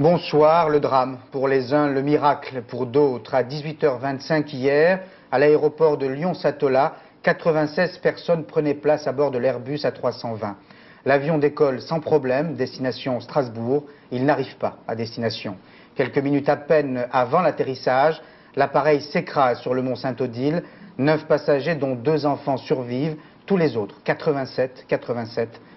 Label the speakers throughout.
Speaker 1: Bonsoir, le drame pour les uns, le miracle pour d'autres. À 18h25 hier, à l'aéroport de Lyon-Satola, 96 personnes prenaient place à bord de l'Airbus A320. L'avion décolle sans problème, destination Strasbourg. Il n'arrive pas à destination. Quelques minutes à peine avant l'atterrissage, l'appareil s'écrase sur le mont Saint-Odile. 9 passagers, dont 2 enfants, survivent. Tous les autres, 87,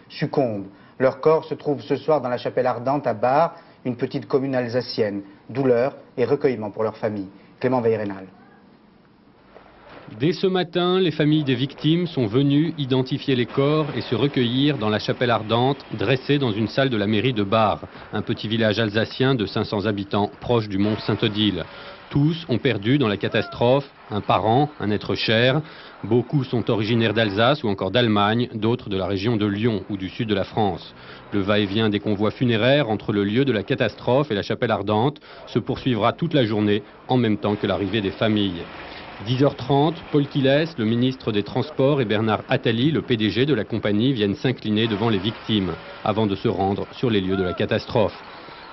Speaker 1: succombent. Leur corps se trouve ce soir dans la chapelle ardente à Bar, une petite commune alsacienne. Douleur et recueillement pour leur famille. Clément Veillerenal.
Speaker 2: Dès ce matin, les familles des victimes sont venues identifier les corps et se recueillir dans la chapelle ardente, dressée dans une salle de la mairie de Bar, un petit village alsacien de 500 habitants, proche du mont Saint-Odile. Tous ont perdu dans la catastrophe un parent, un être cher. Beaucoup sont originaires d'Alsace ou encore d'Allemagne, d'autres de la région de Lyon ou du sud de la France. Le va-et-vient des convois funéraires entre le lieu de la catastrophe et la chapelle ardente se poursuivra toute la journée, en même temps que l'arrivée des familles. 10h30, Paul Quillès, le ministre des Transports, et Bernard Attali, le PDG de la compagnie, viennent s'incliner devant les victimes, avant de se rendre sur les lieux de la catastrophe.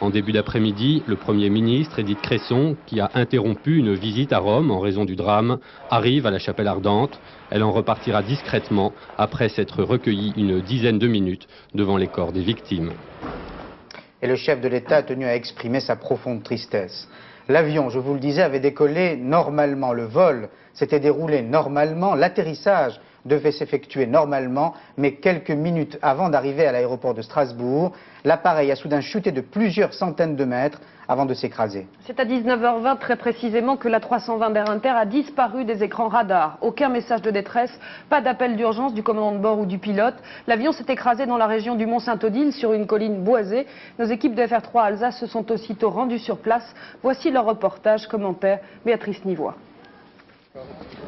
Speaker 2: En début d'après-midi, le Premier ministre, Édith Cresson, qui a interrompu une visite à Rome en raison du drame, arrive à la chapelle ardente. Elle en repartira discrètement après s'être recueillie une dizaine de minutes devant les corps des victimes.
Speaker 1: Et le chef de l'État a tenu à exprimer sa profonde tristesse. L'avion, je vous le disais, avait décollé normalement. Le vol s'était déroulé normalement. L'atterrissage devait s'effectuer normalement, mais quelques minutes avant d'arriver à l'aéroport de Strasbourg, l'appareil a soudain chuté de plusieurs centaines de mètres avant de s'écraser.
Speaker 3: C'est à 19h20 très précisément que l'A320 d'Air Inter a disparu des écrans radars. Aucun message de détresse, pas d'appel d'urgence du commandant de bord ou du pilote. L'avion s'est écrasé dans la région du mont Saint-Odile sur une colline boisée. Nos équipes de FR3 Alsace se sont aussitôt rendues sur place. Voici leur reportage, commentaire Béatrice Nivois.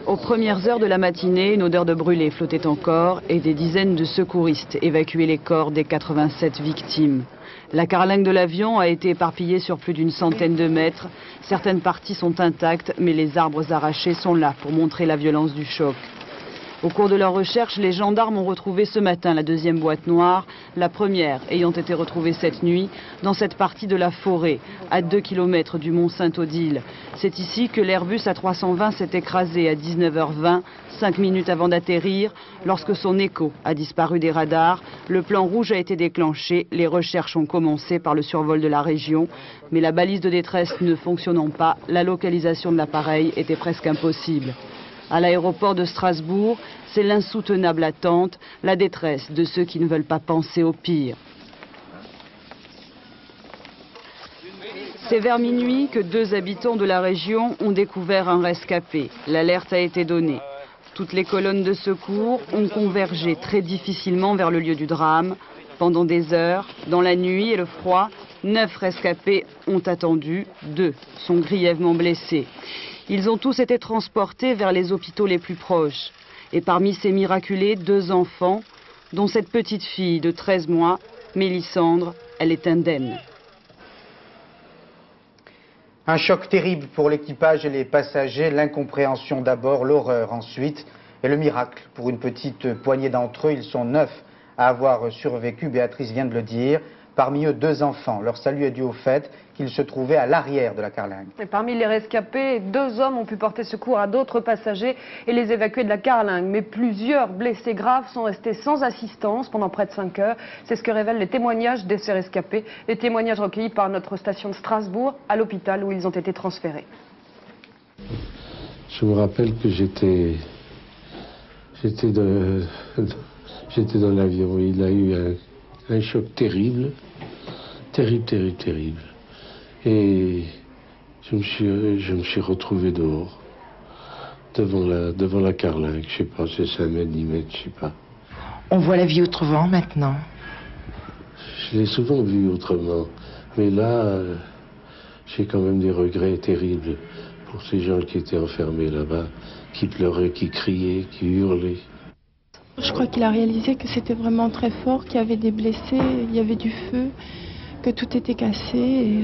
Speaker 4: Aux premières heures de la matinée, une odeur de brûlé flottait encore et des dizaines de secouristes évacuaient les corps des 87 victimes. La carlingue de l'avion a été éparpillée sur plus d'une centaine de mètres. Certaines parties sont intactes, mais les arbres arrachés sont là pour montrer la violence du choc. Au cours de leur recherche, les gendarmes ont retrouvé ce matin la deuxième boîte noire, la première ayant été retrouvée cette nuit dans cette partie de la forêt, à 2 km du mont Saint-Odile. C'est ici que l'Airbus A320 s'est écrasé à 19h20, 5 minutes avant d'atterrir, lorsque son écho a disparu des radars. Le plan rouge a été déclenché, les recherches ont commencé par le survol de la région, mais la balise de détresse ne fonctionnant pas, la localisation de l'appareil était presque impossible. À l'aéroport de Strasbourg, c'est l'insoutenable attente, la détresse de ceux qui ne veulent pas penser au pire. C'est vers minuit que 2 habitants de la région ont découvert un rescapé. L'alerte a été donnée. Toutes les colonnes de secours ont convergé très difficilement vers le lieu du drame. Pendant des heures, dans la nuit et le froid, 9 rescapés ont attendu, 2 sont grièvement blessés. Ils ont tous été transportés vers les hôpitaux les plus proches. Et parmi ces miraculés, 2 enfants, dont cette petite fille de 13 mois, Mélissandre, elle est indemne.
Speaker 1: Un choc terrible pour l'équipage et les passagers, l'incompréhension d'abord, l'horreur ensuite, et le miracle pour une petite poignée d'entre eux. Ils sont 9 à avoir survécu, Béatrice vient de le dire. Parmi eux, 2 enfants. Leur salut est dû au fait qu'ils se trouvaient à l'arrière de la carlingue.
Speaker 3: Et parmi les rescapés, 2 hommes ont pu porter secours à d'autres passagers et les évacuer de la carlingue. Mais plusieurs blessés graves sont restés sans assistance pendant près de 5 heures. C'est ce que révèlent les témoignages de ces rescapés. Les témoignages recueillis par notre station de Strasbourg, à l'hôpital où ils ont été transférés.
Speaker 5: Je me rappelle que j'étais dans l'avion. Il a eu un choc terrible, terrible. Et je me suis retrouvé dehors, devant la carlingue. Je sais pas, c'est 5 mètres, 10 mètres, je sais pas.
Speaker 6: On voit la vie autrement maintenant.
Speaker 5: Je l'ai souvent vu autrement. Mais là, j'ai quand même des regrets terribles pour ces gens qui étaient enfermés là-bas, qui pleuraient, qui criaient, qui hurlaient.
Speaker 7: Je crois qu'il a réalisé que c'était vraiment très fort, qu'il y avait des blessés, il y avait du feu, que tout était cassé.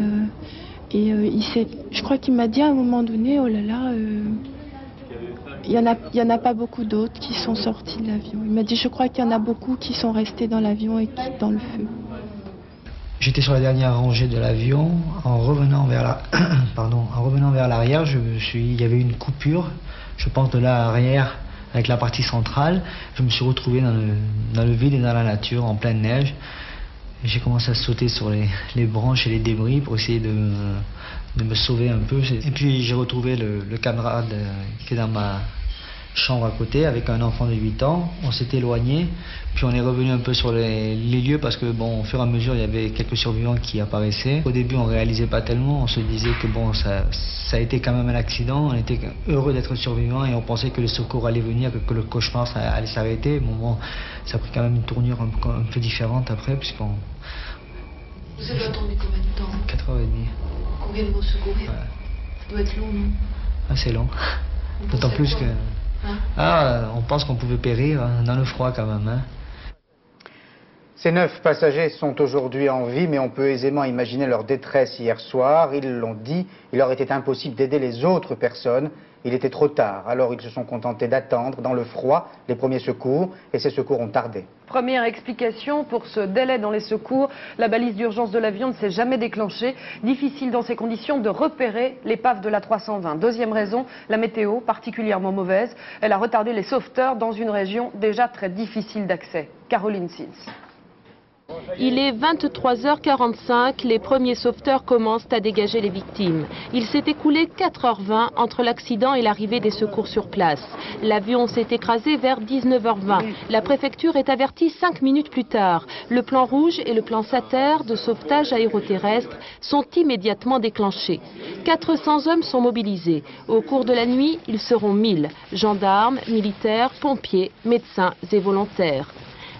Speaker 7: Je crois qu'il m'a dit à un moment donné, oh là là, il y en a pas beaucoup d'autres qui sont sortis de l'avion. Il m'a dit, je crois qu'il y en a beaucoup qui sont restés dans l'avion et qui dans le feu.
Speaker 8: J'étais sur la dernière rangée de l'avion. En revenant vers l'arrière, il y avait une coupure, je pense de l'arrière avec la partie centrale. Je me suis retrouvé dans le vide et dans la nature, en pleine neige. J'ai commencé à sauter sur les branches et les débris pour essayer de me sauver un peu. Et puis j'ai retrouvé le camarade qui est dans ma chambre à côté avec un enfant de 8 ans. On s'est éloigné, puis on est revenu un peu sur les lieux parce que bon, au fur et à mesure il y avait quelques survivants qui apparaissaient. Au début on réalisait pas tellement, on se disait que bon, ça a été quand même un accident, on était heureux d'être survivants et on pensait que le secours allait venir, que le cauchemar allait s'arrêter. Bon, ça a pris quand même une tournure un peu différente après puisqu'on...
Speaker 9: Vous avez attendu combien de temps?
Speaker 8: 4h30.
Speaker 9: Qu'on vienne vous secourir?
Speaker 8: Ouais.
Speaker 9: Ça doit être long, non?
Speaker 8: Assez long. D'autant plus que... on pense qu'on pouvait périr dans le froid quand même. Hein.
Speaker 1: Ces 9 passagers sont aujourd'hui en vie, mais on peut aisément imaginer leur détresse hier soir. Ils l'ont dit, il leur était impossible d'aider les autres personnes. Il était trop tard, alors ils se sont contentés d'attendre dans le froid les premiers secours, et ces secours ont tardé.
Speaker 3: Première explication pour ce délai dans les secours, la balise d'urgence de l'avion ne s'est jamais déclenchée. Difficile dans ces conditions de repérer l'épave de la 320. Deuxième raison, la météo particulièrement mauvaise. Elle a retardé les sauveteurs dans une région déjà très difficile d'accès. Caroline Sils.
Speaker 10: Il est 23h45, les premiers sauveteurs commencent à dégager les victimes. Il s'est écoulé 4h20 entre l'accident et l'arrivée des secours sur place. L'avion s'est écrasé vers 19h20. La préfecture est avertie 5 minutes plus tard. Le plan rouge et le plan Sater de sauvetage aéroterrestre sont immédiatement déclenchés. 400 hommes sont mobilisés. Au cours de la nuit, ils seront 1000. Gendarmes, militaires, pompiers, médecins et volontaires.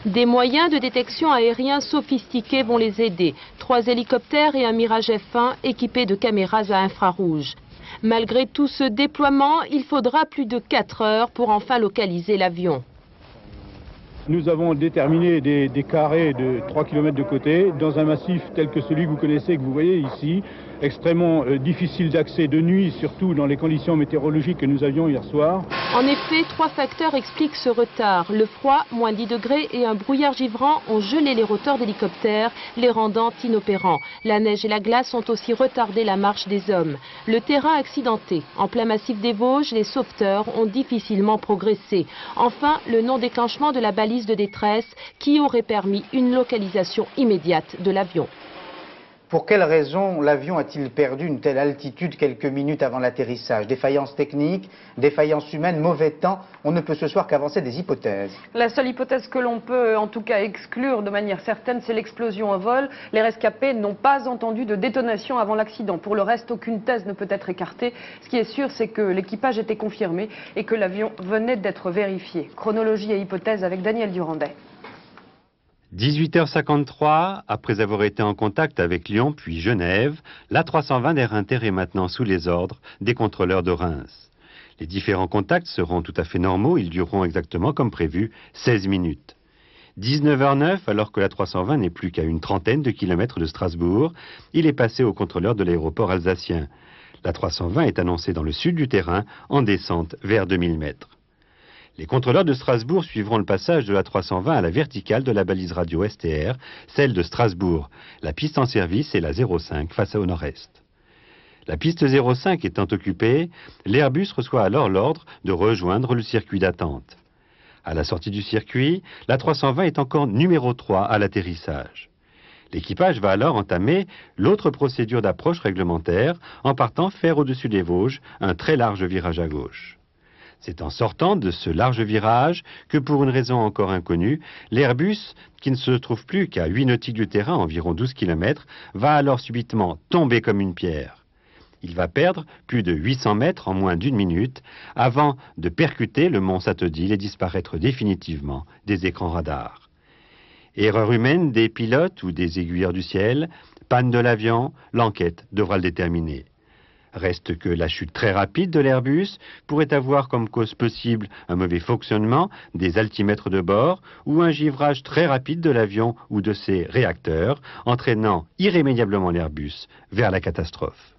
Speaker 10: Des moyens de détection aériens sophistiqués vont les aider. 3 hélicoptères et un Mirage F1 équipés de caméras à infrarouge. Malgré tout ce déploiement, il faudra plus de 4 heures pour enfin localiser l'avion.
Speaker 11: Nous avons déterminé des carrés de 3 km de côté dans un massif tel que celui que vous connaissez, que vous voyez ici, extrêmement difficile d'accès de nuit, surtout dans les conditions météorologiques que nous avions hier soir.
Speaker 10: En effet, 3 facteurs expliquent ce retard. Le froid, moins 10 degrés et un brouillard givrant ont gelé les rotors d'hélicoptères, les rendant inopérants. La neige et la glace ont aussi retardé la marche des hommes. Le terrain accidenté. En plein massif des Vosges, les sauveteurs ont difficilement progressé. Enfin, le non-déclenchement de la balise de détresse qui aurait permis une localisation immédiate de l'avion.
Speaker 1: Pour quelles raisons l'avion a-t-il perdu une telle altitude quelques minutes avant l'atterrissage? Défaillance technique, défaillance humaine, mauvais temps? On ne peut ce soir qu'avancer des hypothèses.
Speaker 3: La seule hypothèse que l'on peut en tout cas exclure de manière certaine, c'est l'explosion au vol. Les rescapés n'ont pas entendu de détonation avant l'accident. Pour le reste, aucune thèse ne peut être écartée. Ce qui est sûr, c'est que l'équipage était confirmé et que l'avion venait d'être vérifié. Chronologie et hypothèse avec Daniel Durandet.
Speaker 2: 18h53, après avoir été en contact avec Lyon puis Genève, l'A320 d'Air Inter est maintenant sous les ordres des contrôleurs de Reims. Les différents contacts seront tout à fait normaux, ils dureront exactement comme prévu 16 minutes. 19h09, alors que l'A320 n'est plus qu'à une trentaine de kilomètres de Strasbourg, il est passé au contrôleur de l'aéroport alsacien. L'A320 est annoncé dans le sud du terrain, en descente vers 2000 mètres. Les contrôleurs de Strasbourg suivront le passage de l'A320 à la verticale de la balise radio STR, celle de Strasbourg. La piste en service est la 05 face au nord-est. La piste 05 étant occupée, l'Airbus reçoit alors l'ordre de rejoindre le circuit d'attente. À la sortie du circuit, l'A320 est encore numéro 3 à l'atterrissage. L'équipage va alors entamer l'autre procédure d'approche réglementaire en partant faire au-dessus des Vosges un très large virage à gauche. C'est en sortant de ce large virage que, pour une raison encore inconnue, l'Airbus, qui ne se trouve plus qu'à 8 nautiques du terrain, environ 12 km, va alors subitement tomber comme une pierre. Il va perdre plus de 800 mètres en moins d'une minute avant de percuter le mont Satodil et disparaître définitivement des écrans radars. Erreur humaine des pilotes ou des aiguilleurs du ciel, panne de l'avion, l'enquête devra le déterminer. Reste que la chute très rapide de l'Airbus pourrait avoir comme cause possible un mauvais fonctionnement des altimètres de bord ou un givrage très rapide de l'avion ou de ses réacteurs, entraînant irrémédiablement l'Airbus vers la catastrophe.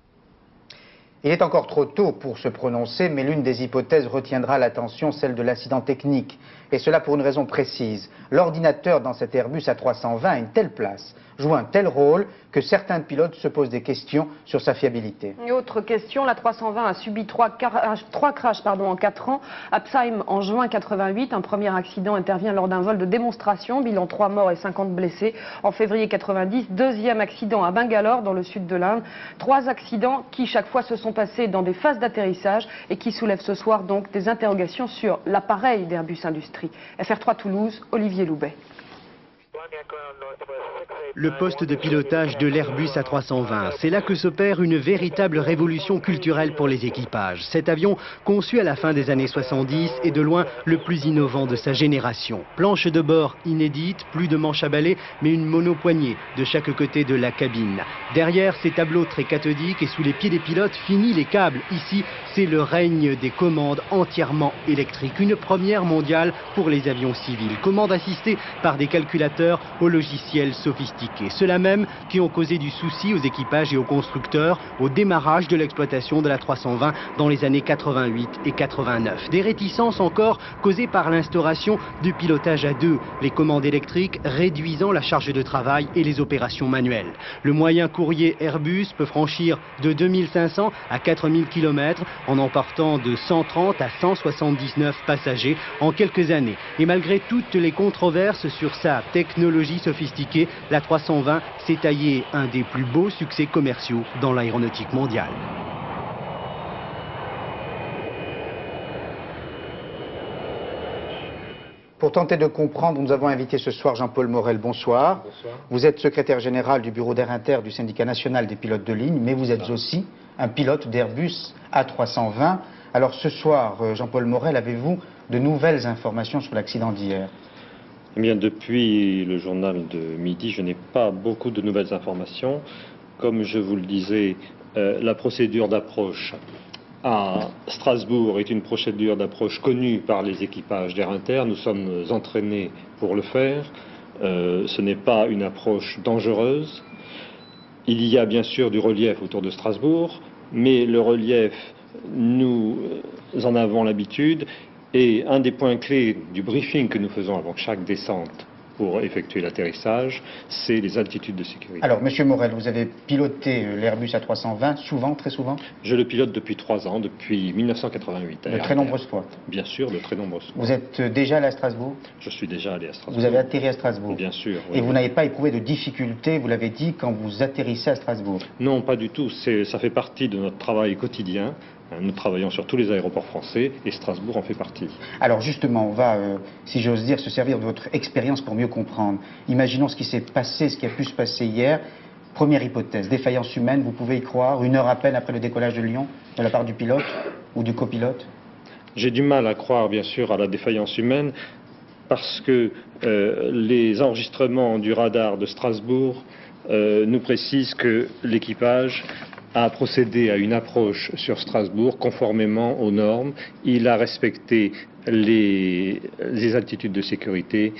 Speaker 1: Il est encore trop tôt pour se prononcer, mais l'une des hypothèses retiendra l'attention, celle de l'accident technique. Et cela pour une raison précise. L'ordinateur dans cet Airbus A320 a une telle place, joue un tel rôle, que certains pilotes se posent des questions sur sa fiabilité.
Speaker 3: Et autre question, la 320 a subi trois crashs en 4 ans. À Psheim en juin 88, un premier accident intervient lors d'un vol de démonstration, bilan 3 morts et 50 blessés. En février 90, deuxième accident à Bangalore, dans le sud de l'Inde. 3 accidents qui chaque fois se sont passés dans des phases d'atterrissage et qui soulèvent ce soir donc des interrogations sur l'appareil d'Airbus Industrie. FR3 Toulouse, Olivier Loubet.
Speaker 12: Le poste de pilotage de l'Airbus A320, c'est là que s'opère une véritable révolution culturelle pour les équipages. Cet avion, conçu à la fin des années 70, est de loin le plus innovant de sa génération. Planche de bord inédite, plus de manches à balai, mais une monopoignée de chaque côté de la cabine. Derrière, ces tableaux très cathodiques et sous les pieds des pilotes, finis les câbles. Ici, c'est le règne des commandes entièrement électriques. Une première mondiale pour les avions civils. Commandes assistées par des calculateurs aux logiciels sophistiqués. Ceux-là même qui ont causé du souci aux équipages et aux constructeurs au démarrage de l'exploitation de la 320 dans les années 88 et 89. Des réticences encore causées par l'instauration du pilotage à deux, les commandes électriques réduisant la charge de travail et les opérations manuelles. Le moyen courrier Airbus peut franchir de 2500 à 4000 km en emportant de 130 à 179 passagers en quelques années. Et malgré toutes les controverses sur sa technologie sophistiquée, la 320 s'est taillé un des plus beaux succès commerciaux dans l'aéronautique mondiale.
Speaker 1: Pour tenter de comprendre, nous avons invité ce soir Jean-Paul Morel. Bonsoir.
Speaker 13: Bonsoir.
Speaker 1: Vous êtes secrétaire général du bureau d'Air Inter du syndicat national des pilotes de ligne, mais vous êtes aussi un pilote d'Airbus A320. Alors ce soir, Jean-Paul Morel, avez-vous de nouvelles informations sur l'accident d'hier?
Speaker 13: Eh bien, depuis le journal de midi, je n'ai pas beaucoup de nouvelles informations. Comme je vous le disais, la procédure d'approche à Strasbourg est une procédure d'approche connue par les équipages d'Air Inter. Nous sommes entraînés pour le faire. Ce n'est pas une approche dangereuse. Il y a bien sûr du relief autour de Strasbourg, mais le relief, nous en avons l'habitude. Et un des points clés du briefing que nous faisons avant chaque descente pour effectuer l'atterrissage, c'est les altitudes de sécurité.
Speaker 1: Alors, Monsieur Morel, vous avez piloté l'Airbus A320 souvent, très souvent?
Speaker 13: Je le pilote depuis 3 ans, depuis 1988.
Speaker 1: De très nombreuses fois?
Speaker 13: Bien sûr, de très nombreuses fois.
Speaker 1: Vous êtes déjà allé à Strasbourg?
Speaker 13: Je suis déjà allé à Strasbourg.
Speaker 1: Vous avez atterri à Strasbourg?
Speaker 13: Bien sûr. Oui.
Speaker 1: Et vous n'avez pas éprouvé de difficultés, vous l'avez dit, quand vous atterrissez à Strasbourg?
Speaker 13: Non, pas du tout. Ça fait partie de notre travail quotidien. Nous travaillons sur tous les aéroports français et Strasbourg en fait partie.
Speaker 1: Alors justement, on va, si j'ose dire, se servir de votre expérience pour mieux comprendre. Imaginons ce qui s'est passé, ce qui a pu se passer hier. Première hypothèse, défaillance humaine, vous pouvez y croire, 1 heure à peine après le décollage de Lyon, de la part du pilote ou du copilote?
Speaker 13: J'ai du mal à croire, bien sûr, à la défaillance humaine parce que les enregistrements du radar de Strasbourg nous précisent que l'équipage a procédé à une approche sur Strasbourg conformément aux normes. Il a respecté les altitudes de sécurité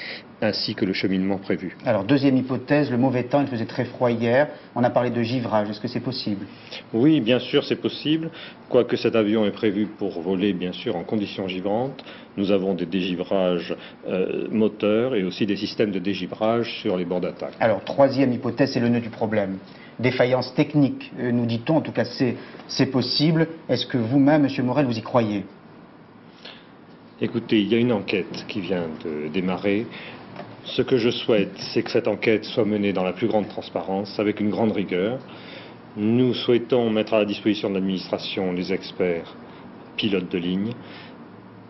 Speaker 13: ainsi que le cheminement prévu.
Speaker 1: Alors, deuxième hypothèse, le mauvais temps, il faisait très froid hier. On a parlé de givrage. Est-ce que c'est possible?
Speaker 13: Oui, bien sûr, c'est possible. Quoique cet avion est prévu pour voler, bien sûr, en conditions givrantes. Nous avons des dégivrages moteurs et aussi des systèmes de dégivrage sur les bords d'attaque.
Speaker 1: Alors, troisième hypothèse, c'est le nœud du problème. Défaillance technique, nous dit-on, en tout cas c'est possible. Est-ce que vous-même, Monsieur Morel, vous y croyez?
Speaker 13: Écoutez, il y a une enquête qui vient de démarrer. Ce que je souhaite, c'est que cette enquête soit menée dans la plus grande transparence, avec une grande rigueur. Nous souhaitons mettre à la disposition de l'administration les experts pilotes de ligne.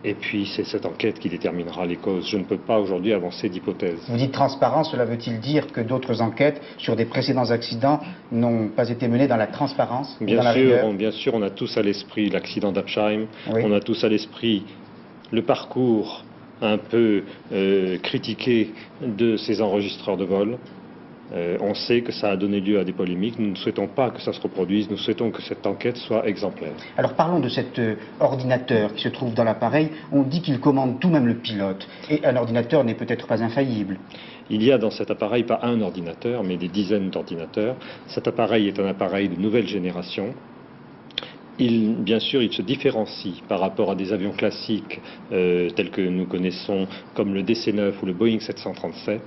Speaker 13: Et puis c'est cette enquête qui déterminera les causes. Je ne peux pas aujourd'hui avancer d'hypothèse.
Speaker 1: Vous dites transparence, cela veut-il dire que d'autres enquêtes sur des précédents accidents n'ont pas été menées dans la transparence?
Speaker 13: Bien sûr, on a tous à l'esprit l'accident d'Apsheim, oui. On a tous à l'esprit le parcours un peu critiqué de ces enregistreurs de vol. On sait que ça a donné lieu à des polémiques. Nous ne souhaitons pas que ça se reproduise. Nous souhaitons que cette enquête soit exemplaire.
Speaker 1: Alors parlons de cet ordinateur qui se trouve dans l'appareil. On dit qu'il commande tout, même le pilote. Et un ordinateur n'est peut-être pas infaillible.
Speaker 13: Il y a dans cet appareil pas un ordinateur, mais des dizaines d'ordinateurs. Cet appareil est un appareil de nouvelle génération. Bien sûr, il se différencie par rapport à des avions classiques tels que nous connaissons, comme le DC-9 ou le Boeing 737,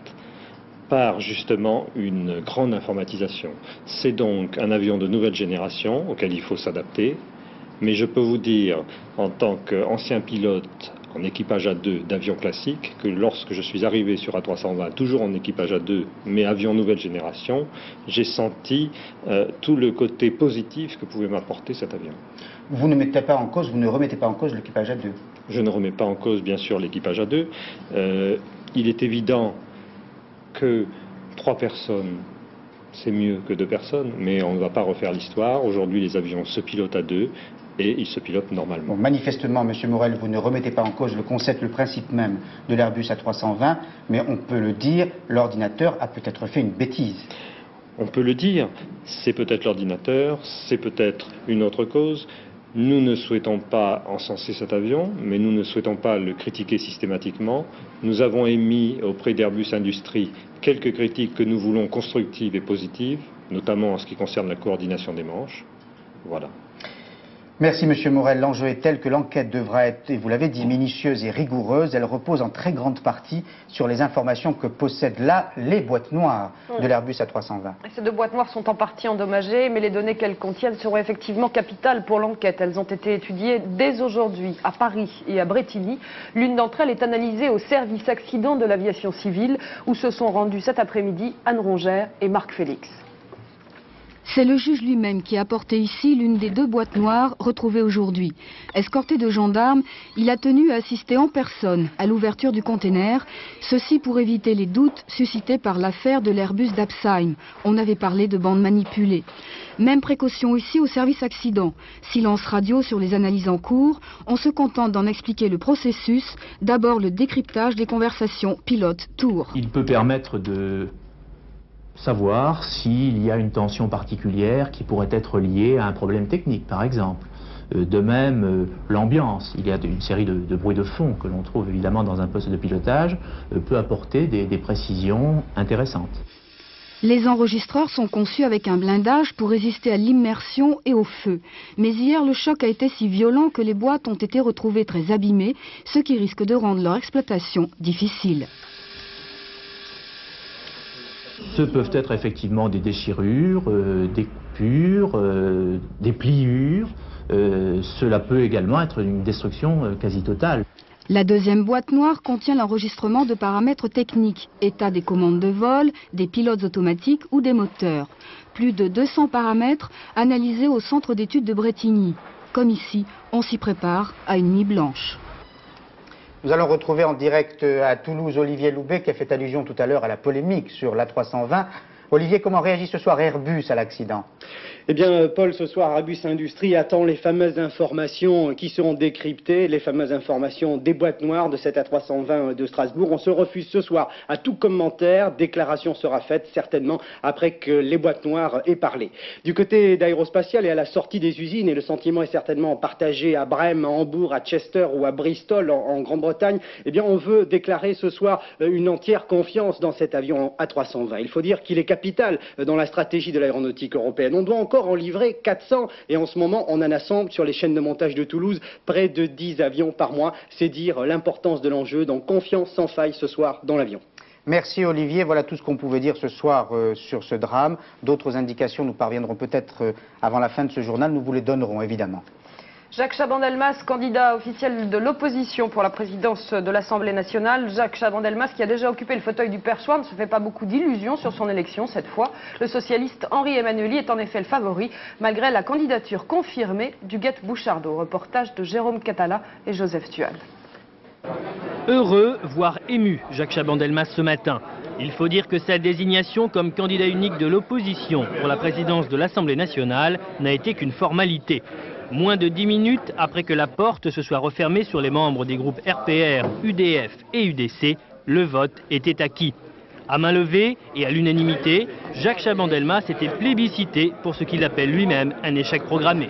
Speaker 13: par justement une grande informatisation. C'est donc un avion de nouvelle génération auquel il faut s'adapter, mais je peux vous dire, en tant qu'ancien pilote en équipage A2 d'avions classiques, que lorsque je suis arrivé sur A320, toujours en équipage A2, mais avion nouvelle génération, j'ai senti tout le côté positif que pouvait m'apporter cet avion.
Speaker 1: Vous ne mettez pas en cause, vous ne remettez pas en cause l'équipage A2?
Speaker 13: Je ne remets pas en cause, bien sûr, l'équipage A2. Il est évident que 3 personnes, c'est mieux que 2 personnes, mais on ne va pas refaire l'histoire. Aujourd'hui, les avions se pilotent à 2 et ils se pilotent normalement.
Speaker 1: Bon, manifestement, M. Morel, vous ne remettez pas en cause le concept, le principe même de l'Airbus A320, mais on peut le dire, l'ordinateur a peut-être fait une bêtise.
Speaker 13: On peut le dire, c'est peut-être l'ordinateur, c'est peut-être une autre cause. Nous ne souhaitons pas encenser cet avion, mais nous ne souhaitons pas le critiquer systématiquement. Nous avons émis auprès d'Airbus Industrie quelques critiques que nous voulons constructives et positives, notamment en ce qui concerne la coordination des manches. Voilà.
Speaker 1: Merci M. Morel. L'enjeu est tel que l'enquête devra être, et vous l'avez dit, minutieuse et rigoureuse. Elle repose en très grande partie sur les informations que possèdent là les boîtes noires de l'Airbus A320.
Speaker 3: Ces 2 boîtes noires sont en partie endommagées, mais les données qu'elles contiennent seront effectivement capitales pour l'enquête. Elles ont été étudiées dès aujourd'hui à Paris et à Brétigny. L'une d'entre elles est analysée au service accident de l'aviation civile, où se sont rendus cet après-midi Anne Rongère et Marc Félix.
Speaker 14: C'est le juge lui-même qui a apporté ici l'une des 2 boîtes noires retrouvées aujourd'hui. Escorté de gendarmes, il a tenu à assister en personne à l'ouverture du conteneur, ceci pour éviter les doutes suscités par l'affaire de l'Airbus d'Apsheim. On avait parlé de bandes manipulées. Même précaution ici au service accident. Silence radio sur les analyses en cours. On se contente d'en expliquer le processus. D'abord le décryptage des conversations pilote-tour.
Speaker 15: Il peut permettre de savoir s'il y a une tension particulière qui pourrait être liée à un problème technique, par exemple. De même, l'ambiance, il y a une série de bruits de fond que l'on trouve évidemment dans un poste de pilotage, peut apporter des précisions intéressantes.
Speaker 14: Les enregistreurs sont conçus avec un blindage pour résister à l'immersion et au feu. Mais hier, le choc a été si violent que les boîtes ont été retrouvées très abîmées, ce qui risque de rendre leur exploitation difficile.
Speaker 15: Ce peuvent être effectivement des déchirures, des coupures, des pliures. Cela peut également être une destruction quasi totale.
Speaker 14: La 2e boîte noire contient l'enregistrement de paramètres techniques, état des commandes de vol, des pilotes automatiques ou des moteurs. Plus de 200 paramètres analysés au centre d'études de Brétigny. Comme ici, on s'y prépare à une nuit blanche.
Speaker 1: Nous allons retrouver en direct à Toulouse Olivier Loubet qui a fait allusion tout à l'heure à la polémique sur l'A320. Olivier, comment réagit ce soir Airbus à l'accident?
Speaker 12: Eh bien, Paul, ce soir, Airbus Industrie attend les fameuses informations qui seront décryptées, les fameuses informations des boîtes noires de cette A320 de Strasbourg. On se refuse ce soir à tout commentaire. Déclaration sera faite certainement après que les boîtes noires aient parlé. Du côté d'Aérospatiale et à la sortie des usines, et le sentiment est certainement partagé à Brême, à Hambourg, à Chester ou à Bristol en Grande-Bretagne, eh bien, on veut déclarer ce soir une entière confiance dans cet avion A320. Il faut dire qu'il est capital dans la stratégie de l'aéronautique européenne. On doit encore en livrer 400 et en ce moment on en assemble sur les chaînes de montage de Toulouse près de 10 avions par mois. C'est dire l'importance de l'enjeu, donc confiance sans faille ce soir dans l'avion.
Speaker 1: Merci Olivier, voilà tout ce qu'on pouvait dire ce soir sur ce drame. D'autres indications nous parviendront peut-être avant la fin de ce journal, nous vous les donnerons évidemment.
Speaker 3: Jacques Chaban-Delmas, candidat officiel de l'opposition pour la présidence de l'Assemblée nationale. Jacques Chaban-Delmas qui a déjà occupé le fauteuil du perchoir ne se fait pas beaucoup d'illusions sur son élection cette fois. Le socialiste Henri Emmanuelli est en effet le favori, malgré la candidature confirmée du Guette Bouchardot. Reportage de Jérôme Catala et Joseph Tual.
Speaker 16: Heureux, voire ému, Jacques Chaban-Delmas ce matin. Il faut dire que sa désignation comme candidat unique de l'opposition pour la présidence de l'Assemblée nationale n'a été qu'une formalité. Moins de 10 minutes après que la porte se soit refermée sur les membres des groupes RPR, UDF et UDC, le vote était acquis. À main levée et à l'unanimité, Jacques Chaban-Delmas était plébiscité pour ce qu'il appelle lui-même un échec programmé.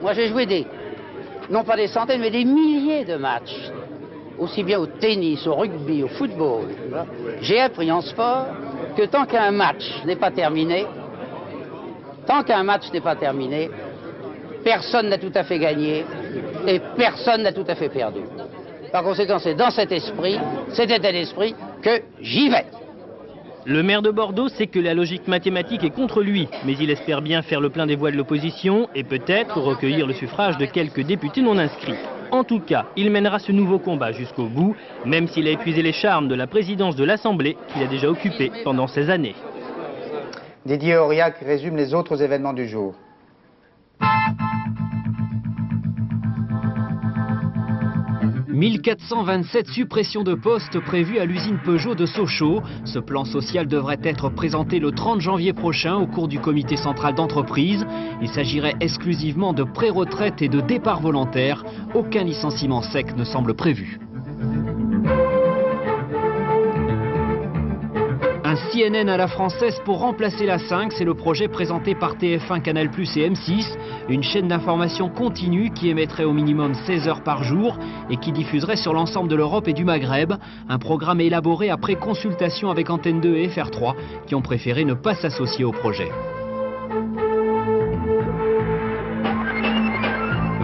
Speaker 17: Moi j'ai joué non pas des centaines, mais des milliers de matchs. Aussi bien au tennis, au rugby, au football. J'ai appris en sport que tant qu'un match n'est pas terminé, personne n'a tout à fait gagné et personne n'a tout à fait perdu. Par conséquent, c'est dans cet état d'esprit que j'y vais.
Speaker 16: Le maire de Bordeaux sait que la logique mathématique est contre lui, mais il espère bien faire le plein des voix de l'opposition et peut-être recueillir le suffrage de quelques députés non inscrits. En tout cas, il mènera ce nouveau combat jusqu'au bout, même s'il a épuisé les charmes de la présidence de l'Assemblée qu'il a déjà occupée pendant 16 années.
Speaker 1: Didier Auriac résume les autres événements du jour.
Speaker 18: « 1427 suppressions de postes prévues à l'usine Peugeot de Sochaux. Ce plan social devrait être présenté le 30 janvier prochain au cours du comité central d'entreprise. Il s'agirait exclusivement de pré-retraite et de départ volontaire. Aucun licenciement sec ne semble prévu. Un CNN à la française pour remplacer la 5, c'est le projet présenté par TF1, Canal+ et M6. Une chaîne d'information continue qui émettrait au minimum 16 heures par jour et qui diffuserait sur l'ensemble de l'Europe et du Maghreb. Un programme élaboré après consultation avec Antenne 2 et FR3 qui ont préféré ne pas s'associer au projet.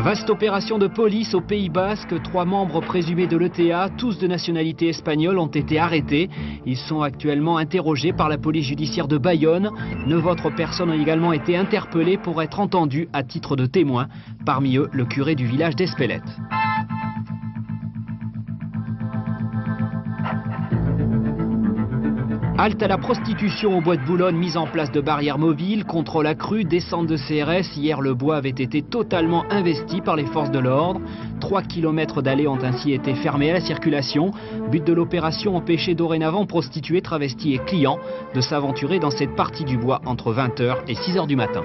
Speaker 18: Vaste opération de police au Pays Basque. 3 membres présumés de l'ETA, tous de nationalité espagnole, ont été arrêtés. Ils sont actuellement interrogés par la police judiciaire de Bayonne. 9 autres personnes ont également été interpellées pour être entendues à titre de témoins. Parmi eux, le curé du village d'Espelette. Halte à la prostitution au bois de Boulogne, mise en place de barrières mobiles, contrôle accru, descente de CRS. Hier, le bois avait été totalement investi par les forces de l'ordre. 3 km d'allées ont ainsi été fermés à la circulation. But de l'opération, empêcher dorénavant prostituées, travestis et clients de s'aventurer dans cette partie du bois entre 20h et 6h du matin.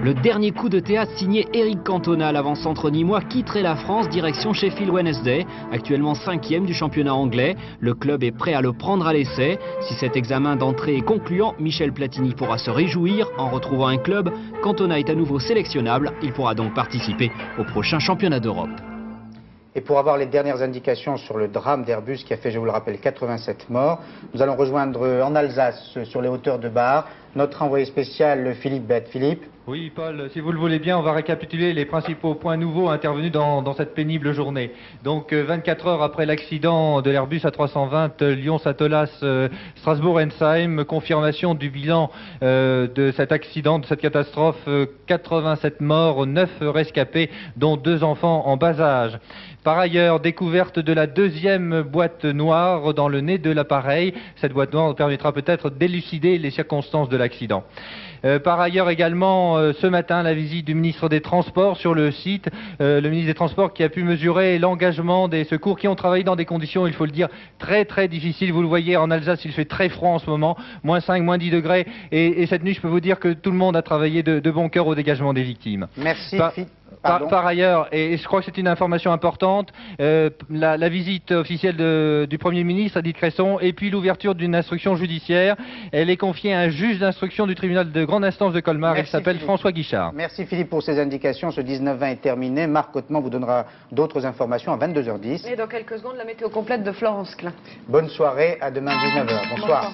Speaker 18: Le dernier coup de théâtre signé Eric Cantona, l'avant-centre nîmois, quitterait la France, direction Sheffield Wednesday, actuellement 5e du championnat anglais. Le club est prêt à le prendre à l'essai. Si cet examen d'entrée est concluant, Michel Platini pourra se réjouir. En retrouvant un club, Cantona est à nouveau sélectionnable. Il pourra donc participer au prochain championnat d'Europe.
Speaker 1: Et pour avoir les dernières indications sur le drame d'Airbus qui a fait, je vous le rappelle, 87 morts, nous allons rejoindre en Alsace, sur les hauteurs de Bar, notre envoyé spécial Philippe Bette. Philippe.
Speaker 19: Oui, Paul, si vous le voulez bien, on va récapituler les principaux points nouveaux intervenus dans cette pénible journée. Donc, 24 heures après l'accident de l'Airbus A320 Lyon-Satolas Strasbourg-Ensheim, confirmation du bilan de cet accident, de cette catastrophe, 87 morts, 9 rescapés, dont 2 enfants en bas âge. Par ailleurs, découverte de la 2e boîte noire dans le nez de l'appareil. Cette boîte noire permettra peut-être d'élucider les circonstances de l'accident. Par ailleurs également, ce matin, la visite du ministre des Transports sur le site. Le ministre des Transports qui a pu mesurer l'engagement des secours qui ont travaillé dans des conditions, il faut le dire, très très difficiles. Vous le voyez, en Alsace, il fait très froid en ce moment, moins 5, moins 10 degrés. Et cette nuit, je peux vous dire que tout le monde a travaillé de bon cœur au dégagement des victimes.
Speaker 1: Merci.
Speaker 19: Par ailleurs, et je crois que c'est une information importante, la visite officielle du Premier ministre, Edith Cresson, et puis l'ouverture d'une instruction judiciaire. Elle est confiée à un juge d'instruction du tribunal de grande instance de Colmar. Il s'appelle François Guichard.
Speaker 1: Merci Philippe pour ces indications. Ce 19-20 est terminé. Marc Hautement vous donnera d'autres informations à 22h10.
Speaker 3: Et dans quelques secondes, la météo complète de Florence Klein.
Speaker 1: Bonne soirée, à demain 19h. Bonsoir.
Speaker 3: Bonsoir.